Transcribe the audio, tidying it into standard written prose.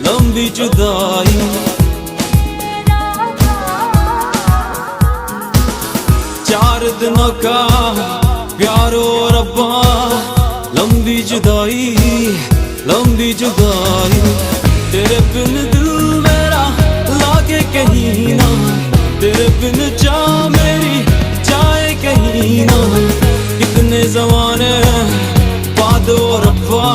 लंबी जुदाई। 4 दिनों का प्यार और रब्बा, लंबी जुदाई लंबी जुदाई। तेरे बिन दिल मेरा लागे कहीं ना, तेरे बिन चाह मेरी जाए कहीं ना। कितने ज़माने बाद और रब्बा